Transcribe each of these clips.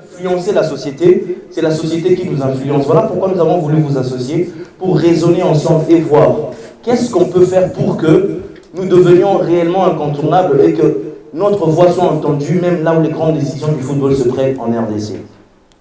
Influencer la société, c'est la société qui nous influence. Voilà pourquoi nous avons voulu vous associer, pour raisonner ensemble et voir qu'est-ce qu'on peut faire pour que nous devenions réellement incontournables et que notre voix soit entendue, même là où les grandes décisions du football se prennent en RDC.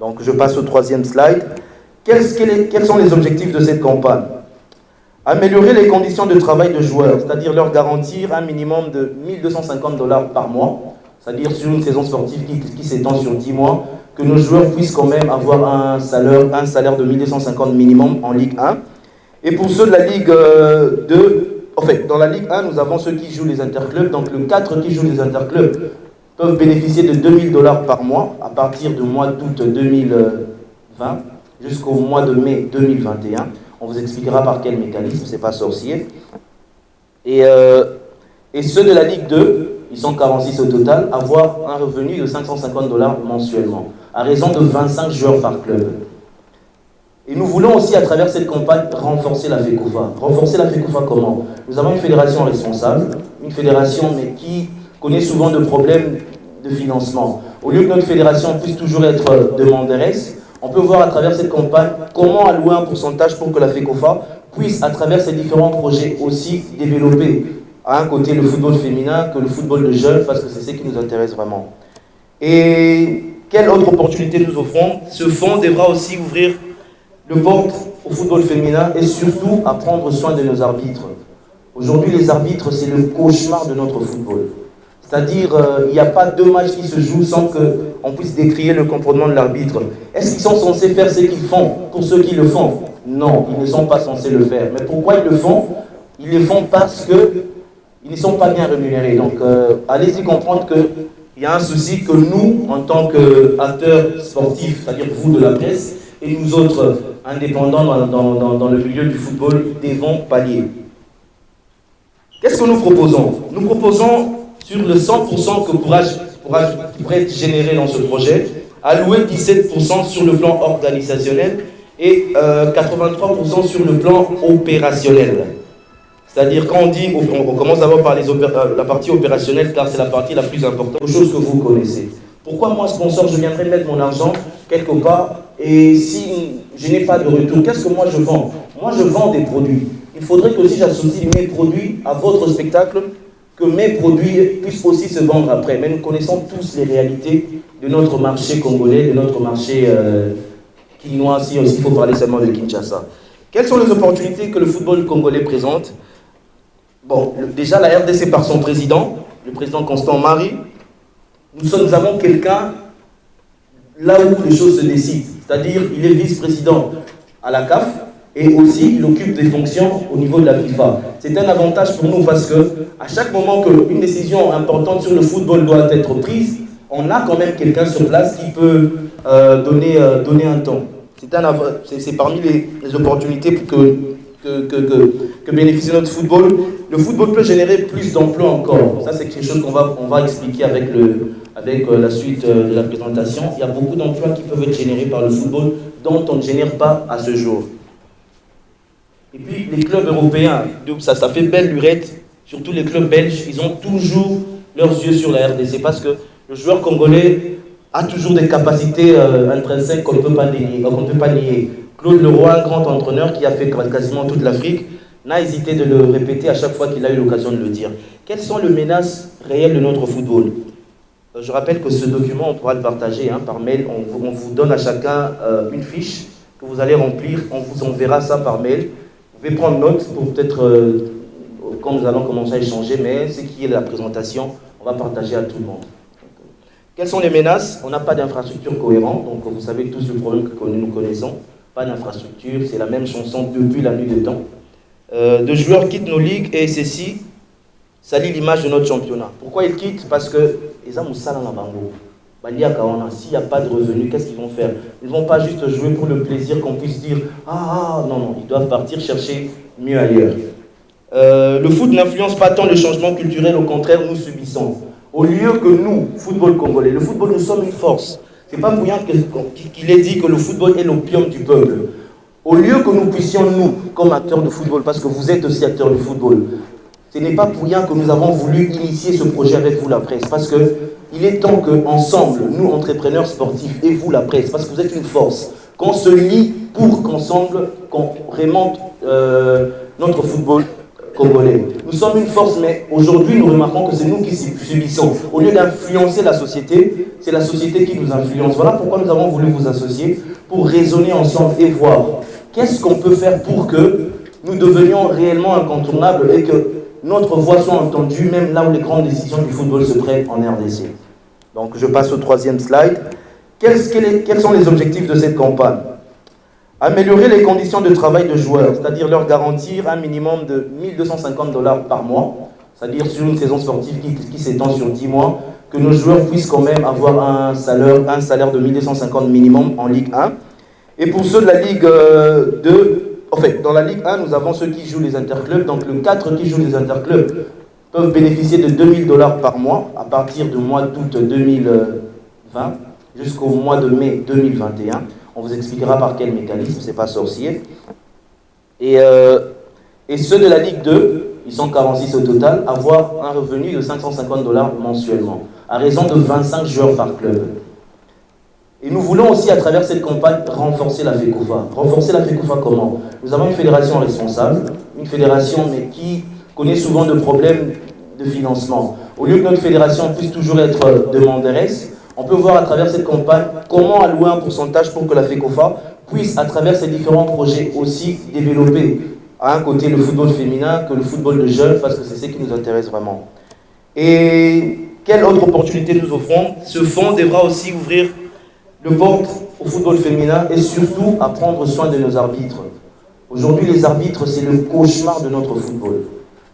Donc je passe au troisième slide. Quels sont les objectifs de cette campagne? Améliorer les conditions de travail de joueurs, c'est-à-dire leur garantir un minimum de 1250 $ par mois, c'est-à-dire sur une saison sportive qui s'étend sur 10 mois, que nos joueurs puissent quand même avoir un salaire de 1250 minimum en Ligue 1. Et pour ceux de la Ligue 2, en fait, dans la Ligue 1, nous avons ceux qui jouent les interclubs, donc les 4 qui jouent les interclubs peuvent bénéficier de 2000 $ par mois à partir du mois d'août 2020 jusqu'au mois de mai 2021. On vous expliquera par quel mécanisme, c'est pas sorcier. Et ceux de la Ligue 2, ils sont 46 au total, avoir un revenu de 550 $ mensuellement, à raison de 25 joueurs par club. Et nous voulons aussi, à travers cette campagne, renforcer la FECOFA. Renforcer la FECOFA comment? Nous avons une fédération responsable, une fédération mais qui connaît souvent de problèmes de financement. Au lieu que notre fédération puisse toujours être demanderesse, on peut voir à travers cette campagne comment allouer un pourcentage pour que la FECOFA puisse, à travers ces différents projets, aussi développer à un côté le football féminin que le football de jeunes, parce que c'est ce qui nous intéresse vraiment. Et quelle autre opportunité nous offrons? Ce fonds devra aussi ouvrir le porte au football féminin et surtout à prendre soin de nos arbitres. Aujourd'hui, les arbitres, c'est le cauchemar de notre football. C'est-à-dire, il n'y a pas deux matchs qui se jouent sans qu'on puisse décrier le comportement de l'arbitre. Est-ce qu'ils sont censés faire ce qu'ils font pour ceux qui le font? Non, ils ne sont pas censés le faire. Mais pourquoi ils le font? Ils le font parce qu'ils ne sont pas bien rémunérés. Donc, allez-y comprendre qu'il y a un souci que nous, en tant qu'acteurs sportifs, c'est-à-dire vous de la presse, et nous autres indépendants dans le milieu du football, devons pallier. Qu'est-ce que nous proposons? Nous proposons, sur le 100% que pourrait être généré dans ce projet, allouer 17% sur le plan organisationnel et 83% sur le plan opérationnel. C'est-à-dire quand on dit, on commence d'abord par la partie opérationnelle, car c'est la partie la plus importante, aux choses que vous connaissez. Pourquoi moi, sponsor, je viendrais mettre mon argent quelque part et si je n'ai pas de retour, qu'est-ce que moi je vends? Moi je vends des produits. Il faudrait que si j'associe mes produits à votre spectacle, que mes produits puissent aussi se vendre après. Mais nous connaissons tous les réalités de notre marché congolais, de notre marché quinois, si il faut parler seulement de Kinshasa. Quelles sont les opportunités que le football congolais présente? Bon, déjà la RDC par son président, le président Constant Marie, nous avons quelqu'un là où les choses se décident. C'est-à-dire, il est vice-président à la CAF et aussi il occupe des fonctions au niveau de la FIFA. C'est un avantage pour nous parce que à chaque moment qu'une décision importante sur le football doit être prise, on a quand même quelqu'un sur place qui peut donner un ton. C'est parmi les opportunités que bénéficie notre football. Le football peut générer plus d'emplois encore. Ça, c'est quelque chose qu'on va expliquer avec la suite de la présentation. Il y a beaucoup d'emplois qui peuvent être générés par le football dont on ne génère pas à ce jour. Et puis, les clubs européens, ça fait belle lurette, surtout les clubs belges, ils ont toujours leurs yeux sur la RDC parce que le joueur congolais a toujours des capacités intrinsèques qu'on ne peut pas nier. Claude Leroy, un grand entraîneur qui a fait quasiment toute l'Afrique, n'a hésité de le répéter à chaque fois qu'il a eu l'occasion de le dire. Quelles sont les menaces réelles de notre football? Je rappelle que ce document, on pourra le partager par mail. On vous donne à chacun une fiche que vous allez remplir. On vous enverra ça par mail. Vous pouvez prendre note pour peut-être, quand nous allons commencer à échanger, mais ce qui est la présentation, on va partager à tout le monde. Quelles sont les menaces? On n'a pas d'infrastructure cohérente. Donc vous savez tous le problème que nous connaissons. Pas d'infrastructure, c'est la même chanson depuis la nuit des temps. De joueurs quittent nos ligues et ceci salit l'image de notre championnat. Pourquoi ils quittent? Parce que les Amoussala na Bango, s'il n'y a pas de revenus, qu'est-ce qu'ils vont faire? Ils ne vont pas juste jouer pour le plaisir qu'on puisse dire non, ils doivent partir chercher mieux ailleurs. Le foot n'influence pas tant le changement culturel, au contraire, nous subissons. Au lieu que nous, football congolais, le football, nous sommes une force. Ce n'est pas pour rien qu'il est dit que le football est l'opium du peuple. Au lieu que nous puissions, nous, comme acteurs de football, parce que vous êtes aussi acteurs de football, ce n'est pas pour rien que nous avons voulu initier ce projet avec vous, la presse, parce qu'il Il est temps qu'ensemble, nous, entrepreneurs sportifs, et vous, la presse, parce que vous êtes une force, qu'on se lie pour qu'ensemble, qu'on remonte notre football congolais. Nous sommes une force, mais aujourd'hui, nous remarquons que c'est nous qui subissons. Au lieu d'influencer la société, c'est la société qui nous influence. Voilà pourquoi nous avons voulu vous associer, pour raisonner ensemble et voir qu'est-ce qu'on peut faire pour que nous devenions réellement incontournables et que notre voix soit entendue, même là où les grandes décisions du football se prennent en RDC. Donc je passe au troisième slide. Quels sont les objectifs de cette campagne? Améliorer les conditions de travail de joueurs, c'est-à-dire leur garantir un minimum de 1 250 $ par mois, c'est-à-dire sur une saison sportive qui s'étend sur 10 mois, que nos joueurs puissent quand même avoir un salaire de 1 250 minimum en Ligue 1. Et pour ceux de la Ligue 2, en fait, dans la Ligue 1, nous avons ceux qui jouent les interclubs, donc le 4 qui jouent les interclubs peuvent bénéficier de 2 000 $ par mois à partir du mois d'août 2020 jusqu'au mois de mai 2021. On vous expliquera par quel mécanisme, c'est pas sorcier. Et ceux de la Ligue 2, ils sont 46 au total, avoir un revenu de 550 $ mensuellement, à raison de 25 joueurs par club. Et nous voulons aussi, à travers cette campagne, renforcer la FECOFA. Renforcer la FECOFA comment? Nous avons une fédération responsable, une fédération mais qui connaît souvent de problèmes de financement. Au lieu que notre fédération puisse toujours être demanderesse, on peut voir à travers cette campagne comment allouer un pourcentage pour que la FECOFA puisse, à travers ces différents projets, aussi développer à un côté le football féminin que le football de jeunes, parce que c'est ce qui nous intéresse vraiment. Et quelle autre opportunité nous offrons? Ce fonds devra aussi ouvrir le porte au football féminin et surtout à prendre soin de nos arbitres. Aujourd'hui, les arbitres, c'est le cauchemar de notre football.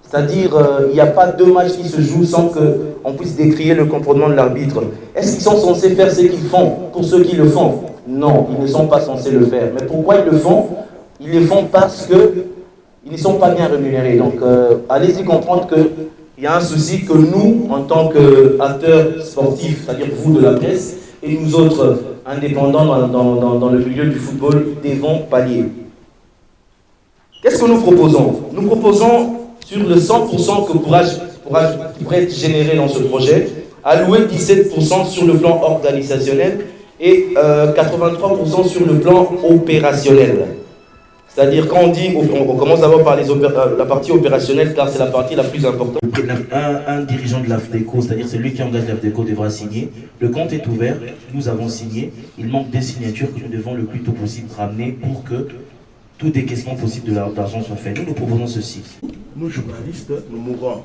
C'est-à-dire, il n'y a pas deux matchs qui se jouent sans qu'on puisse décrier le comportement de l'arbitre. Est-ce qu'ils sont censés faire ce qu'ils font pour ceux qui le font? Non, ils ne sont pas censés le faire. Mais pourquoi ils le font? Ils le font parce qu'ils ne sont pas bien rémunérés. Donc, allez-y comprendre qu'il y a un souci que nous, en tant qu'acteurs sportifs, c'est-à-dire vous de la presse, et nous autres indépendants dans le milieu du football, devons pallier. Qu'est-ce que nous proposons? Nous proposons, sur le 100% qui pourrait être généré dans ce projet, allouer 17% sur le plan organisationnel et 83% sur le plan opérationnel. C'est-à-dire quand on commence d'abord par la partie opérationnelle, car c'est la partie la plus importante. Un dirigeant de l'AFDECO, c'est-à-dire celui qui engage l'AFDECO, devra signer. Le compte est ouvert, nous avons signé. Il manque des signatures que nous devons le plus tôt possible ramener pour que tout décaissement possible de l'argent soit fait. Nous proposons ceci. Nous, journalistes, nous mourons.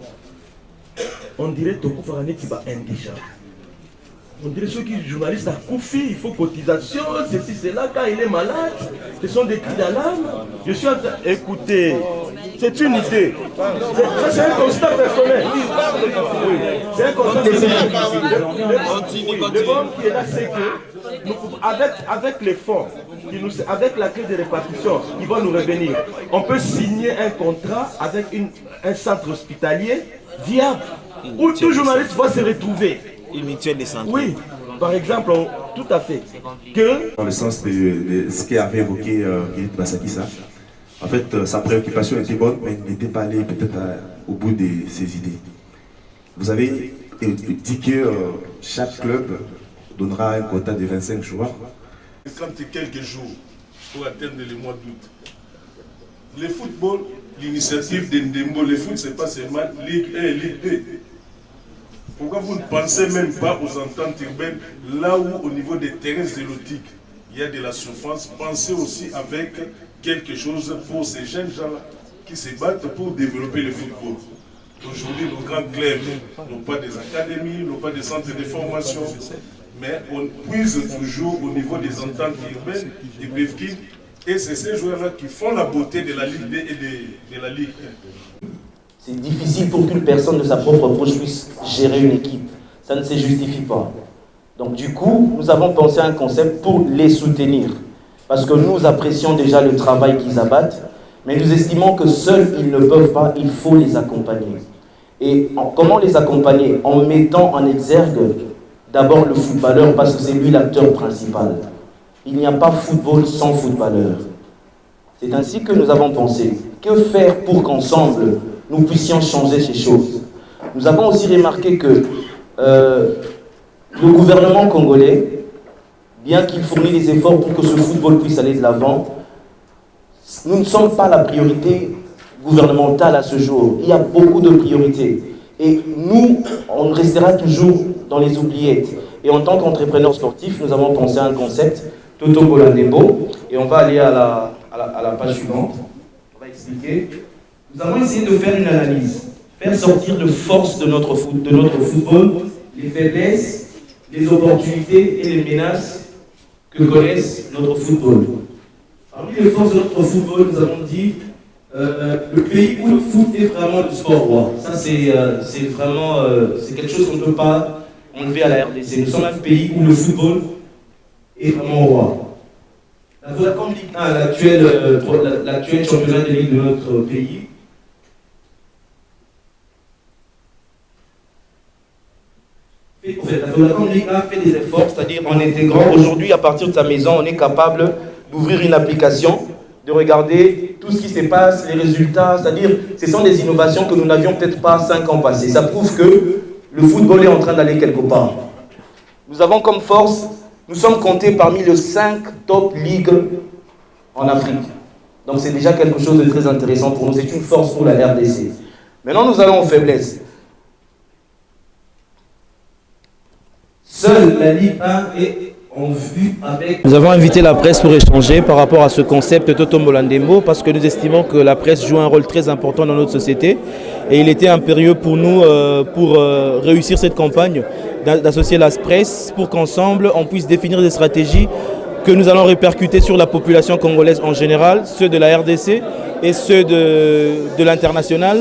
On dirait que Tokoufarané qui va indigent. On dirait ceux qui sont journalistes à Koufi, il faut cotisation, ceci, cela, quand il est malade. Ce sont des cris d'alarme. Je suis en train. Écoutez, c'est une idée. C'est un constat personnel. Oui, c'est un constat personnel. Le problème qui est là, c'est que avec les fonds, avec la clé de répartition qui va nous revenir, on peut signer un contrat avec un centre hospitalier viable où tout journaliste va se retrouver. Une mutuelle de santé. Oui, par exemple, tout à fait. Dans le sens de ce qu'avait évoqué Philippe Bassakissa, en fait, sa préoccupation était bonne, mais il n'était pas allé peut-être au bout de ses idées. Vous avez dit que chaque club donnera un quota de 25 joueurs. Quand il y a quelques jours pour atteindre le mois d'août, le football, l'initiative de Ndembo, le foot, c'est pas seulement Ligue 1 et Ligue 2. Pourquoi vous ne pensez même pas aux ententes urbaines, là où au niveau des terrains zélotiques, il y a de la souffrance? Pensez aussi avec quelque chose pour ces jeunes gens-là qui se battent pour développer le football. Aujourd'hui, nos grands clubs n'ont pas des académies, n'ont pas des centres de formation, mais on puise toujours au niveau des ententes urbaines, des BFK, et c'est ces joueurs-là qui font la beauté de la Ligue 2 et de la Ligue 1. C'est difficile pour qu'une personne de sa propre poche puisse gérer une équipe. Ça ne se justifie pas. Donc du coup, nous avons pensé à un concept pour les soutenir. Parce que nous apprécions déjà le travail qu'ils abattent, mais nous estimons que seuls ils ne peuvent pas, il faut les accompagner. Et comment les accompagner? En mettant en exergue d'abord le footballeur, parce que c'est lui l'acteur principal. Il n'y a pas football sans footballeur. C'est ainsi que nous avons pensé. Que faire pour qu'ensemble, nous puissions changer ces choses? Nous avons aussi remarqué que Le gouvernement congolais, bien qu'il fournisse des efforts pour que ce football puisse aller de l'avant, nous ne sommes pas la priorité gouvernementale à ce jour. Il y a beaucoup de priorités. Et nous, on restera toujours dans les oubliettes. Et en tant qu'entrepreneur sportif, nous avons pensé à un concept, Toto Bolandembo, et on va aller à la page suivante. On va expliquer. Nous avons essayé de faire une analyse, faire sortir les forces de notre football, les faiblesses, les opportunités et les menaces que connaissent notre football. Parmi les forces de notre football, nous avons dit le pays où le foot est vraiment le sport roi. Ça, c'est vraiment c'est quelque chose qu'on ne peut pas enlever à la RDC. Nous sommes un pays où le football est vraiment roi. La Vodacom Ligue 1, l'actuel championnat de ligue de notre pays, en fait, la Vodacom Ligue 1 fait des efforts, c'est-à-dire en intégrant aujourd'hui, à partir de sa maison, on est capable d'ouvrir une application, de regarder tout ce qui se passe, les résultats, c'est-à-dire ce sont des innovations que nous n'avions peut-être pas 5 ans passés. Ça prouve que le football est en train d'aller quelque part. Nous avons comme force, nous sommes comptés parmi les 5 top ligues en Afrique. Donc c'est déjà quelque chose de très intéressant pour nous, c'est une force pour la RDC. Maintenant nous allons aux faiblesses. Seule la Ligue 1 est en vue avec... Nous avons invité la presse pour échanger par rapport à ce concept Toto Bolandembo parce que nous estimons que la presse joue un rôle très important dans notre société et il était impérieux pour nous, pour réussir cette campagne, d'associer la presse pour qu'ensemble on puisse définir des stratégies que nous allons répercuter sur la population congolaise en général, ceux de la RDC et ceux de l'international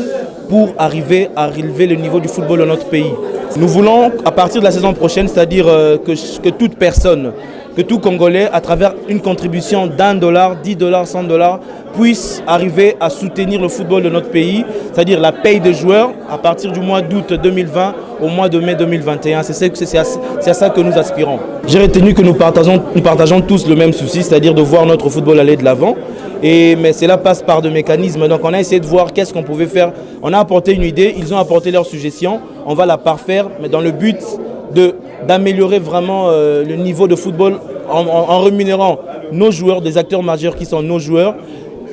pour arriver à relever le niveau du football dans notre pays. Nous voulons, à partir de la saison prochaine, c'est-à-dire que toute personne, que tout Congolais, à travers une contribution d'$1, $10, $100, puisse arriver à soutenir le football de notre pays, c'est-à-dire la paye des joueurs à partir du mois d'août 2020 au mois de mai 2021. C'est à ça que nous aspirons. J'ai retenu que nous partageons tous le même souci, c'est-à-dire de voir notre football aller de l'avant. Mais cela passe par des mécanismes. Donc on a essayé de voir qu'est-ce qu'on pouvait faire. On a apporté une idée, ils ont apporté leurs suggestions. On va la parfaire, mais dans le but d'améliorer vraiment le niveau de football en rémunérant nos joueurs, des acteurs majeurs qui sont nos joueurs,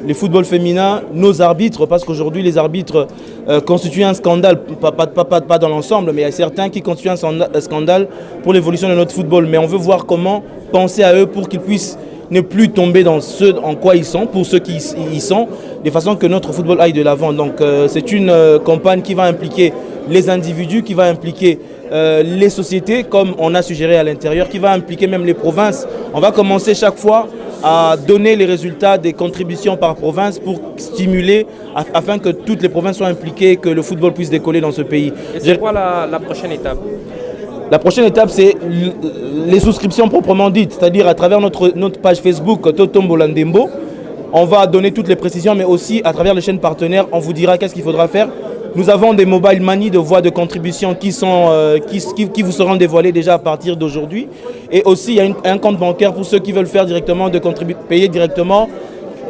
les footballs féminins, nos arbitres, parce qu'aujourd'hui les arbitres constituent un scandale, pas dans l'ensemble, mais il y a certains qui constituent un scandale pour l'évolution de notre football. Mais on veut voir comment penser à eux pour qu'ils puissent ne plus tomber dans ce en quoi ils sont, pour ceux qui y sont, de façon que notre football aille de l'avant. Donc c'est une campagne qui va impliquer les individus, qui va impliquer les sociétés, comme on a suggéré à l'intérieur, qui va impliquer même les provinces. On va commencer chaque fois à donner les résultats des contributions par province pour stimuler, afin que toutes les provinces soient impliquées et que le football puisse décoller dans ce pays. Et c'est quoi la prochaine étape ? La prochaine étape, c'est les souscriptions proprement dites, c'est-à-dire à travers notre page Facebook Toto Bolandembo, on va donner toutes les précisions, mais aussi à travers les chaînes partenaires, on vous dira qu'est-ce qu'il faudra faire. Nous avons des mobile money de voies de contribution qui vous seront dévoilées déjà à partir d'aujourd'hui. Et aussi, il y a un compte bancaire pour ceux qui veulent faire directement, payer directement.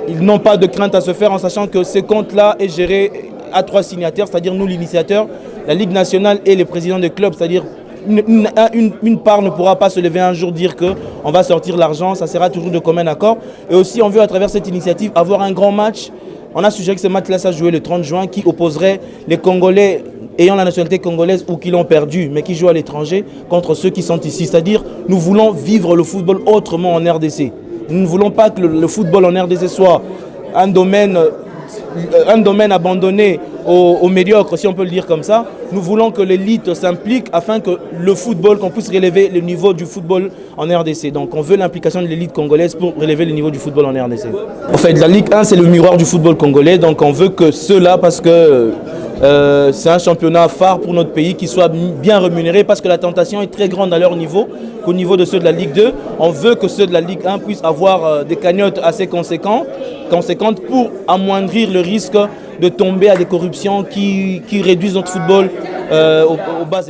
Ils n'ont pas de crainte à se faire en sachant que ce compte-là est géré à 3 signataires, c'est-à-dire nous, l'initiateur, la Ligue nationale et les présidents des clubs, c'est-à-dire une part ne pourra pas se lever un jour dire qu'on va sortir l'argent, ça sera toujours de commun accord. Et aussi, on veut à travers cette initiative avoir un grand match. On a suggéré que ce match-là soit joué le 30 juin qui opposerait les Congolais ayant la nationalité congolaise ou qui l'ont perdu mais qui jouent à l'étranger contre ceux qui sont ici. C'est-à-dire, nous voulons vivre le football autrement en RDC. Nous ne voulons pas que le football en RDC soit un domaine abandonné aux médiocres, si on peut le dire comme ça. Nous voulons que l'élite s'implique afin que le football, qu'on puisse relever le niveau du football en RDC. Donc on veut l'implication de l'élite congolaise pour relever le niveau du football en RDC. En fait, la Ligue 1, c'est le miroir du football congolais. Donc on veut que ceux-là, parce que c'est un championnat phare pour notre pays, qui soit bien rémunéré, parce que la tentation est très grande à leur niveau, qu'au niveau de ceux de la Ligue 2. On veut que ceux de la Ligue 1 puissent avoir des cagnottes assez conséquentes pour amoindrir le risque de tomber à des corruptions qui réduisent notre football aux bases étapes.